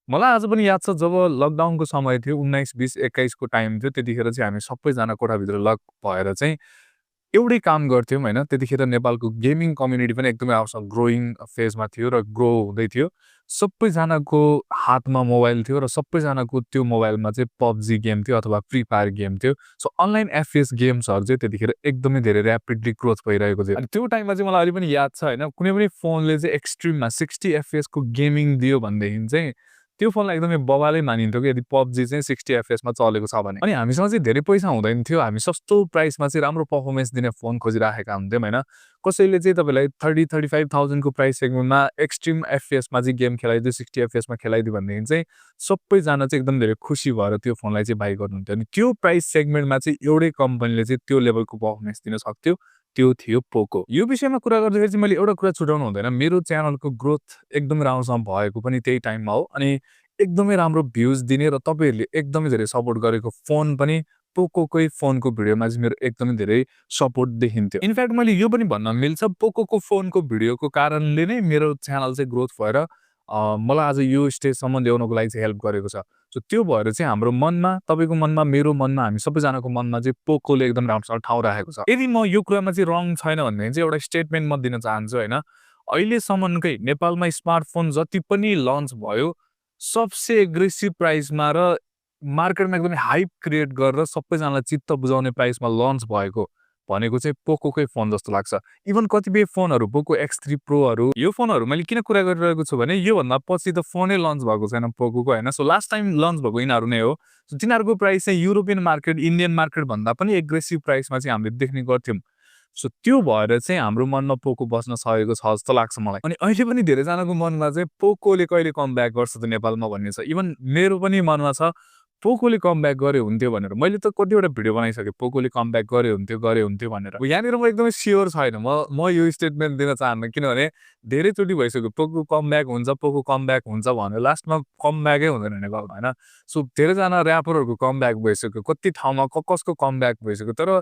मलाई आज पनि याद छ जब लकडाउनको समय थियो 19, 20, 21 को टाइम थियो त्यतिखेर चाहिँ हामी सबैजना कोठाभित्र लक भएर चाहिँ एउटै काम गर्थ्यौँ हैन। त्यतिखेर नेपालको गेमिङ कम्युनिटी पनि एकदमै ग्रोइङ फेजमा थियो र ग्रो हुँदै थियो। सबैजनाको हातमा मोबाइल थियो र सबैजनाको त्यो मोबाइलमा चाहिँ PUBG गेम थियो अथवा फ्री फायर गेम थियो। सो अनलाइन FPS गेम्सहरू चाहिँ त्यतिखेर एकदमै धेरै र्यापिडली ग्रोथ भइरहेको थियो। अनि त्यो टाइममा चाहिँ मलाई अहिले पनि याद छ हैन, कुनै पनि फोनले चाहिँ एक्सट्रिममा 60 FPS को गेमिङ दियो भनेदेखि चाहिँ त्यो फोनलाई एकदमै बवालै मानिन्थ्यो कि यदि PUBG चाहिँ 60 FPS मा चलेको छ भने। अनि हामीसँग चाहिँ धेरै पैसा हुँदैन थियो। हामी सस्तो प्राइसमा चाहिँ राम्रो परफर्मेन्स दिने फोन खोजिराखेका हुन्थ्यौँ हैन। कसैले चाहिँ तपाईलाई 30-35,000 को प्राइस सेगमेन्टमा एक्सट्रिम FPS मा चाहिँ गेम खेलाइदियो, 60 FPS मा खेलाइदियो भनेदेखि चाहिँ सबैजना चाहिँ एकदम धेरै खुसी भएर त्यो फोनलाई चाहिँ बाइ गर्नुहुन्थ्यो। अनि त्यो प्राइस सेगमेन्टमा चाहिँ एउटै कम्पनीले चाहिँ त्यो लेभलको परफर्मेन्स दिन सक्थ्यो। त्यो थियो पोको। यो विषयमा कुरा गर्दाखेरि चाहिँ मैले एउटा कुरा छुटाउनु हुँदैन। मेरो च्यानलको ग्रोथ एकदमै राम्रोसँग भएको पनि त्यही टाइममा हो। अनि एकदमै राम्रो भ्युज दिने र तपाईहरुले एकदमै धेरै सपोर्ट गरेको फोन पनि पोकोकै फोनको भिडियोमा चाहिँ मेरो एकदमै धेरै सपोर्ट देखिन्थ्यो। इनफ्याक्ट मैले यो पनि भन्न मिल्छ पोकोको फोनको भिडियोको कारणले नै मेरो च्यानल चाहिँ ग्रोथ भएर मलाई आज यो स्टेजसम्म ल्याउनको लागि चाहिँ हेल्प गरेको छ। सो त्यो भएर चाहिँ हाम्रो मनमा, तपाईको मनमा, मेरो मनमा, हामी सबैजनाको मनमा चाहिँ पोकोले एकदम राम्रोसँग ठाउँ राखेको छ। यदि म यो कुरामा चाहिँ रङ छैन भनेदेखि चाहिँ एउटा स्टेटमेन्ट म दिन चाहन्छु हैन। अहिलेसम्मकै नेपालमा स्मार्टफोन जति पनि लन्च भयो, सबसे एग्रेसिभ प्राइसमा र मार्केटमा एकदमै हाइप क्रिएट गरेर सबैजनालाई चित्त बुझाउने प्राइसमा लन्च भएको भनेको चाहिँ पोकोकै फोन जस्तो लाग्छ। इभन कतिपय फोनहरू पोको X3 प्रोहरू, यो फोनहरू मैले किन कुरा गरिरहेको छु भने योभन्दा पछि त फोनै लन्च भएको छैन पोकोको हैन। सो लास्ट टाइम लन्च भएको यिनीहरू नै हो। सो तिनीहरूको प्राइस चाहिँ युरोपियन मार्केट, इन्डियन मार्केट भन्दा पनि एग्रेसिभ प्राइसमा चाहिँ हामीले देख्ने गर्थ्यौँ। सो त्यो भएर चाहिँ हाम्रो मनमा पोको बस्न सकेको छ जस्तो लाग्छ मलाई। अनि अहिले पनि धेरैजनाको मनमा चाहिँ पोकोले कहिले कमब्याक गर्छ त नेपालमा भन्ने छ। इभन मेरो पनि मनमा छ पोकोले कमब्याक गरे हुन्थ्यो भनेर। मैले त कतिवटा भिडियो बनाइसकेँ पोकोले कमब्याक गरे हुन्थ्यो भनेर। यहाँनिर म एकदमै स्योर छैन। म यो स्टेटमेन्ट दिन चाहन्न किनभने धेरैचोटि भइसक्यो पोको कमब्याक हुन्छ भनेर लास्टमा कमब्याकै हुँदैन नेपालमा हैन। सो धेरैजना र्यापरहरूको कमब्याक भइसक्यो, कति ठाउँमा कसको कमब्याक भइसक्यो तर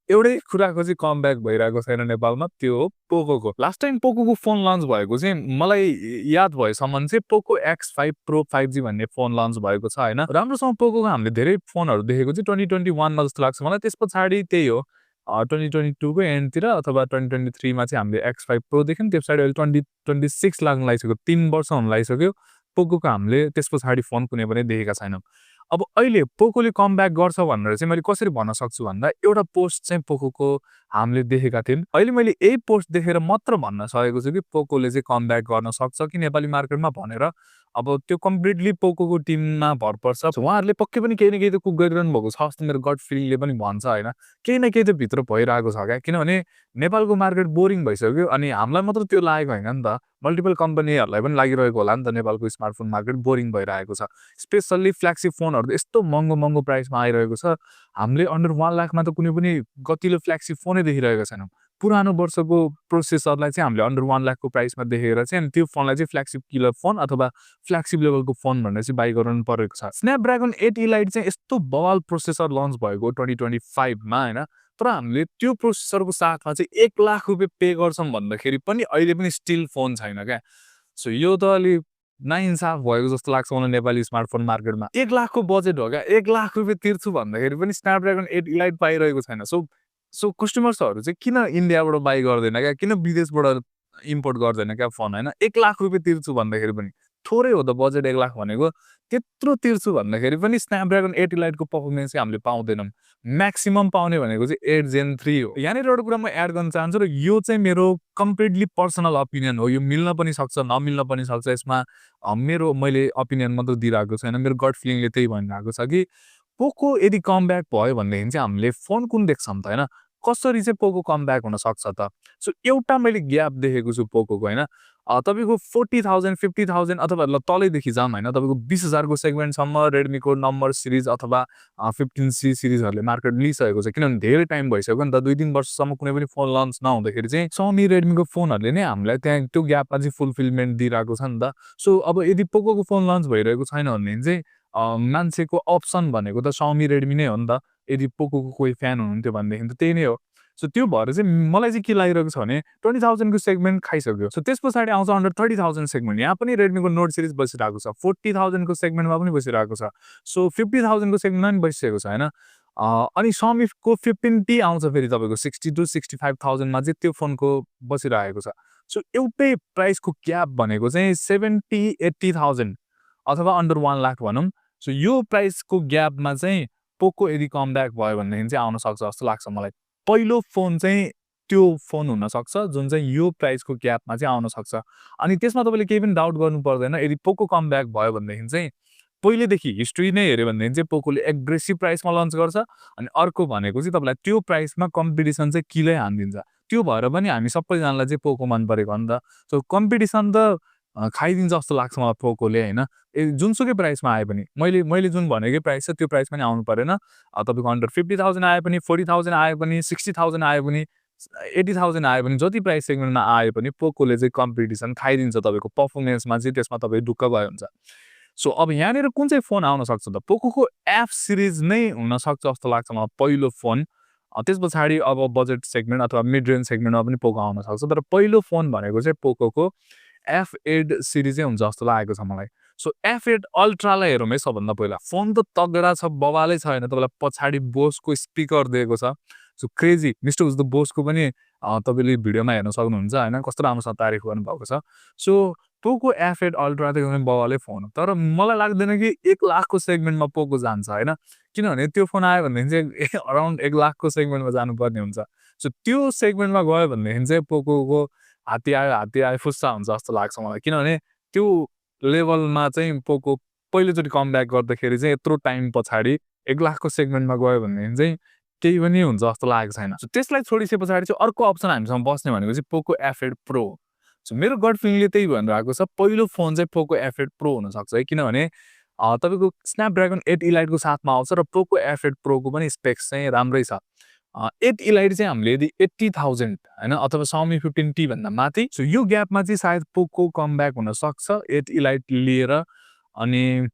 एउटै कुराको चाहिँ कमब्याक भइरहेको छैन नेपालमा, त्यो हो पोकोको। लास्ट टाइम पोकोको फोन लन्च भएको चाहिँ मलाई याद भएसम्म चाहिँ पोको X5 प्रो 5G भन्ने फोन लन्च भएको छ हैन। राम्रोसँग पोकोको हामीले धेरै फोनहरू देखेको चाहिँ 2021 मा जस्तो लाग्छ मलाई। त्यसपछि त्यही हो 2022 को एन्डतिर अथवा 2023 मा चाहिँ हामीले X5 प्रो देख्यौँ। त्यसपछि अहिले 2026 लाग्न लागिसक्यो, 3 वर्ष हुन लागिसक्यो। पोकोको हामीले त्यसपछि फोन कुनै पनि देखेका छैनौँ। अब अहिले पोकोले कमब्याक गर्छ भनेर चाहिँ मैले कसरी भन्न सक्छु भन्दा एउटा पोस्ट चाहिँ पोकोको हामीले देखेका थियौँ। अहिले मैले यही पोस्ट देखेर मात्र भन्न सकेको छु कि पोकोले चाहिँ कमब्याक गर्न सक्छ कि नेपाली मार्केटमा भनेर। अब त्यो कम्प्लिटली पोकोको टिममा भर पर्छ। उहाँहरूले पक्कै पनि केही न केही त कुक गरिरहनु भएको छ जस्तो मेरो गट फिलले पनि भन्छ हैन। केही न केही त भित्र भइरहेको छ क्या। किनभने नेपालको मार्केट बोरिङ भइसक्यो अनि हामीलाई मात्र त्यो लागेको हैन नि त। मल्टिपल कम्पनीहरूलाई पनि लागिरहेको होला नि त नेपालको स्मार्टफोन मार्केट बोरिङ भइरहेको छ। स्पेशल्ली फ्ल्यागशिप फोनहरू त यस्तो महँगो प्राइसमा आइरहेको छ। हामीले अन्डर 1 लाखमा त कुनै पनि गतिलो फ्ल्यागशिप फोनै देखिरहेका छैनौँ। पुरानो वर्षको प्रोसेसरलाई चाहिँ हामीले अन्डर 1 लाखको प्राइसमा देखेर चाहिँ अनि त्यो फोनलाई चाहिँ फ्ल्यागशिप किलर फोन अथवा फ्ल्यागशिप लेभलको फोन भनेर चाहिँ बाइ गर्नु परेको छ। स्न्यापड्रागन 8 इलाइट चाहिँ यस्तो बवाल प्रोसेसर लन्च भएको 2025 मा हैन। तर हामीले त्यो प्रोसेसरको साथमा चाहिँ 1 लाख रुपैयाँ पे गर्छौँ भन्दाखेरि पनि अहिले पनि स्टिल फोन छैन क्या। सो यो त अलि नाइन्साफ भएको जस्तो लाग्छ मलाई नेपाली स्मार्टफोन मार्केटमा। 1 लाखको बजेट हो क्या, 1 लाख रुपैयाँ तिर्छु भन्दाखेरि पनि स्न्यापड्रागन 8 इलाइट पाइरहेको छैन। सो कस्टमर्सहरू चाहिँ किन इन्डियाबाट बाइ गर्दैन क्या, किन विदेशबाट इम्पोर्ट गर्दैन क्या फोन हैन। 1 लाख रुपैयाँ तिर्छु भन्दाखेरि पनि थोरै हो त बजेट 1 लाख भनेको। त्यत्रो तिर्छु भन्दाखेरि पनि स्न्यापड्रागन 8 इलाइटको परफर्मेन्स चाहिँ हामीले पाउँदैनौँ। म्याक्सिमम पाउने भनेको चाहिँ 8 जेन 3 हो। यहाँनिर एउटा कुरा म एड गर्न चाहन्छु र यो चाहिँ मेरो कम्प्लिटली पर्सनल ओपिनियन हो। यो मिल्न पनि सक्छ, नमिल्न पनि सक्छ। यसमा मैले ओपिनियन मात्र दिइरहेको छैन। मेरो गट फिलिङले त्यही भनिरहेको छ कि पोको यदि कमब्याक भयो भनेदेखि चाहिँ हामीले फोन कुन देख्छौँ त हैन। कसरी चाहिँ पोको कमब्याक हुन सक्छ त? सो एउटा मैले ग्याप देखेको छु पोकोको हैन। तपाईको 40,000 50,000 अथवा तलैदेखि जाम हैन, तपाईको 20,000 को सेगमेन्टसम्म रेडमीको नम्बर सिरिज अथवा 15C सिरिजहरूले मार्केट लिइसकेको छ। किनभने धेरै टाइम भइसक्यो नि त, 2-3 वर्षसम्म कुनै पनि फोन लन्च नहुँदाखेरि चाहिँ Xiaomi, रेडमीको फोनहरूले नै हामीलाई त्यहाँ त्यो ग्यापमा चाहिँ फुलफिलमेन्ट दिइरहेको छ नि त। सो अब यदि पोकोको फोन लन्च भइरहेको छैन भनेदेखि चाहिँ मान्छेको अप्सन भनेको त Xiaomi, रेडमी नै हो नि त। यदि पोकोको कोही फ्यान हुनुहुन्थ्यो भनेदेखि त त्यही नै हो। सो त्यो भएर चाहिँ मलाई चाहिँ के लागिरहेको छ भने 20,000 को सेगमेन्ट खाइसक्यो। सो त्यस पछाडि आउँछ अन्डर 30,000 सेगमेन्ट। यहाँ पनि Redmi को नोट सिरिज बसिरहेको छ। 40,000 को सेगमेन्टमा पनि बसिरहेको छ। सो 50,000 को सेगमेन्टमा पनि बसिसकेको छ हैन। अनि Xiaomi को 15T आउँछ फेरि तपाईको 60 to 65,000 मा चाहिँ त्यो फोनको बसिरहेको छ। सो एउटै प्राइसको ग्याप भनेको चाहिँ 70-80,000 अथवा अन्डर 1 लाख भनौँ। सो यो प्राइसको ग्यापमा चाहिँ पोको यदि कम ब्याक भयो भनेदेखि चाहिँ आउन सक्छ जस्तो लाग्छ मलाई। पहिलो फोन चाहिँ त्यो फोन हुन सक्छ जुन चाहिँ यो प्राइसको ग्यापमा चाहिँ आउन सक्छ। अनि त्यसमा तपाईले केही पनि डाउट गर्नु पर्दैन। यदि पोको कम ब्याक भयो भनेदेखि चाहिँ पहिलेदेखि हिस्ट्री नै हेर्यो भनेदेखि चाहिँ पोकोले एग्रेसिभ प्राइसमा लन्च गर्छ। अनि अर्को भनेको चाहिँ तपाईलाई त्यो प्राइसमा कम्पिटिसन चाहिँ किलै हान्दिन्छ। त्यो भएर पनि हामी सबैजनालाई चाहिँ पोको मन परेको हो नि त। सो कम्पिटिसन त खाइदिन्छ जस्तो लाग्छ मलाई पोकोले हैन। जुनसुकै प्राइसमा आए पनि मैले जुन भनेकै प्राइस छ त्यो प्राइसमा नि आउनु परेन। तपाईको अन्डर 50,000 आए पनि 40,000 आए पनि 60,000 आए पनि 80,000 आए पनि जति प्राइस सेगमेन्टमा आए पनि पोकोले चाहिँ कम्पिटिसन खाइदिन्छ तपाईको पर्फर्मेन्समा चाहिँ त्यसमा तपाई ढुक्क भयो हुन्छ। सो अब यहाँनिर कुन चाहिँ फोन आउन सक्छ त? पोकोको एफ सिरिज नै हुन सक्छ जस्तो लाग्छ मलाई पहिलो फोन। त्यस पछाडि अब बजेट सेगमेन्ट अथवा मिड रेन्ज सेगमेन्टमा पनि पोको आउन सक्छ। तर पहिलो फोन भनेको चाहिँ पोकोको F8 सिरिजै हुन्छ जस्तो लागेको छ मलाई। सो F8 अल्ट्रालाई हेरौँ है सबभन्दा पहिला। फोन त तगडा छ, बवालै छ हैन। तपाईलाई पछाडि बोसको स्पिकर दिएको छ। सो क्रेजी मिस्टर उस द बोसको पनि तपाईले भिडियोमा हेर्न सक्नुहुन्छ हैन। कस्तो राम्रोसँग तारिफ गर्नुभएको छ। सो पोको F8 अल्ट्रा त एकदमै बवालै फोन हो। तर मलाई लाग्दैन कि 1 लाखको सेगमेन्टमा पोको जान्छ हैन। किनभने त्यो फोन आयो भनेदेखि चाहिँ अराउन्ड 1 लाखको सेगमेन्टमा जानुपर्ने हुन्छ। सो त्यो सेगमेन्टमा गयो भनेदेखि चाहिँ पोकोको हात्ती आयो फुस्सा हुन्छ जस्तो लाग्छ मलाई। किनभने त्यो लेभलमा चाहिँ पोको पहिलोचोटि कमब्याक गर्दाखेरि चाहिँ यत्रो टाइम पछाडि 1 लाखको सेगमेन्टमा गयो भनेदेखि चाहिँ केही पनि हुन्छ जस्तो लागेको छैन। सो त्यसलाई छोडिसके पछाडि चाहिँ अर्को अप्सन हामीसँग बस्ने भनेको चाहिँ पोको F8 प्रो। सो मेरो गट फिलिङले त्यही भनिरहेको छ। पहिलो फोन चाहिँ पोको F8 प्रो हुन सक्छ है। किनभने तपाईको स्न्यापड्रागन 8 इलाइटको साथमा आउँछ र पोको F8 प्रोको पनि स्पेक्स चाहिँ राम्रै छ। 8 इलाइट चाहिँ हामीले यदि 80,000 हैन अथवा Xiaomi 15T भन्दा माथि। सो यो ग्यापमा चाहिँ सायद पोको कमब्याक हुन सक्छ 8 इलाइट लिएर। अनि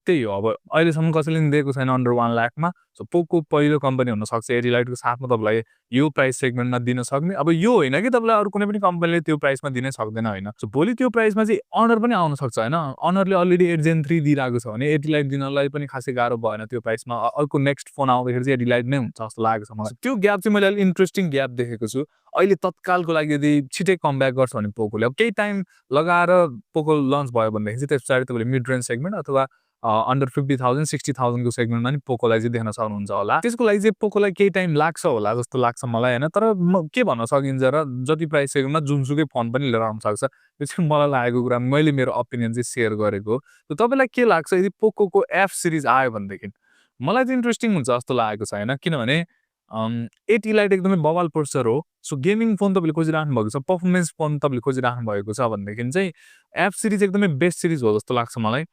त्यही हो अब अहिलेसम्म कसैले पनि दिएको छैन अन्डर 1 लाखमा। सो पोको पहिलो कम्पनी हुन सक्छ 8 इलाइटको साथमा तपाईलाई यो प्राइस सेगमेन्टमा दिन सक्ने। अब यो होइन कि तपाईलाई अरु कुनै पनि कम्पनीले त्यो प्राइसमा दिनै सक्दैन हैन। सो भोलि त्यो प्राइसमा चाहिँ अनर पनि आउन सक्छ हैन। अनरले अलरेडी 8 Gen 3 दिइरहेको छ भने 8 इलाइट दिनलाई पनि खासै गाह्रो भएन त्यो प्राइसमा। अर्को नेक्स्ट फोन आउँदाखेरि चाहिँ 8 इलाइट नै हुन्छ जस्तो लागेको छ मलाई। त्यो ग्याप चाहिँ मैले अलि इन्ट्रेस्टिङ ग्याप देखेको छु। अहिले तत्कालको लागि यदि छिटै कमब्याक गर्छ भने पोकोले अब केही टाइम लगाएर पोको लन्च भयो भनेदेखि चाहिँ त्यस पछाडि तपाईले मिड रेन्ज सेगमेन्ट अथवा अन्डर 50,000 60,000 को सेगमेन्टमा नि पोकोलाई चाहिँ देख्न सक्नुहुन्छ होला। त्यसको लागि चाहिँ पोकोलाई केही टाइम लाग्छ होला जस्तो लाग्छ मलाई हैन। तर के भन्न सकिन्छ र जति प्राइस सेगमेन्टमा जुनसुकै फोन पनि लिएर आउन सक्छ। त्यो चाहिँ मलाई लागेको कुरा मैले मेरो ओपिनियन चाहिँ शेयर गरेको हो। त तपाईलाई के लाग्छ यदि पोकोको F सिरिज आयो भनेदेखि? मलाई चाहिँ इन्ट्रेस्टिङ हुन्छ जस्तो लागेको छ हैन। किनभने 8 इलाइट एकदमै बवाल प्रोसेसर हो। सो गेमिङ फोन तपाईले खोजिराख्नु भएको छ, पर्फर्मेन्स फोन तपाईले खोजिराख्नु भएको छ भनेदेखि चाहिँ F सिरिज एकदमै बेस्ट सिरिज हो जस्तो लाग्छ मलाई।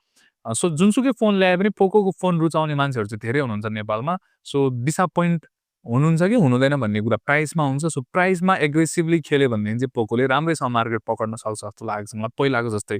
सो जुनसुकै फोन ल्याए पनि पोकोको फोन रुचाउने मान्छेहरु चाहिँ धेरै हुनुहुन्छ नेपालमा। सो डिसअपोइन्ट हुनुहुन्छ कि हुनुहुँदैन भन्ने कुरा प्राइसमा हुन्छ। सो प्राइसमा एग्रेसिभली खेल्यो भनेदेखि चाहिँ पोकोले राम्रैसँग मार्केट पकड्न सक्छ जस्तो लाग्छ मलाई पहिलाको जस्तै।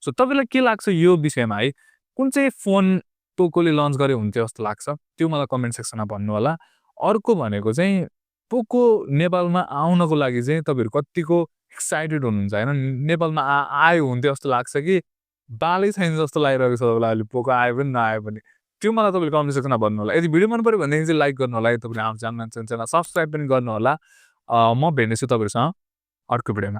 सो तपाईलाई के लाग्छ यो विषयमा है? कुन चाहिँ फोन पोकोले लन्च गरे हुन्थ्यो जस्तो लाग्छ? त्यो मलाई कमेन्ट सेक्सनमा भन्नु होला। अर्को भनेको चाहिँ पोको नेपालमा आउनको लागि चाहिँ तपाईहरु कतिको एक्साइटेड हुनुहुन्छ हैन? नेपालमा आयो हुन्थ्यो जस्तो लाग्छ कि बालै छैन जस्तो लागिरहेको छ तपाईँलाई अहिले पोको आयो पनि नआयो पनि। त्यो मलाई तपाईले कमेन्ट सेक्सनमा भन्नु होला। यदि भिडियो मन पर्यो भनेदेखि चाहिँ लाइक गर्नु होला। यदि तपाईले हाम्रो च्यानल सब्स्क्राइब पनि गर्नु होला। म भेट्नेछु तपाईहरुसँग अर्को भिडियोमा।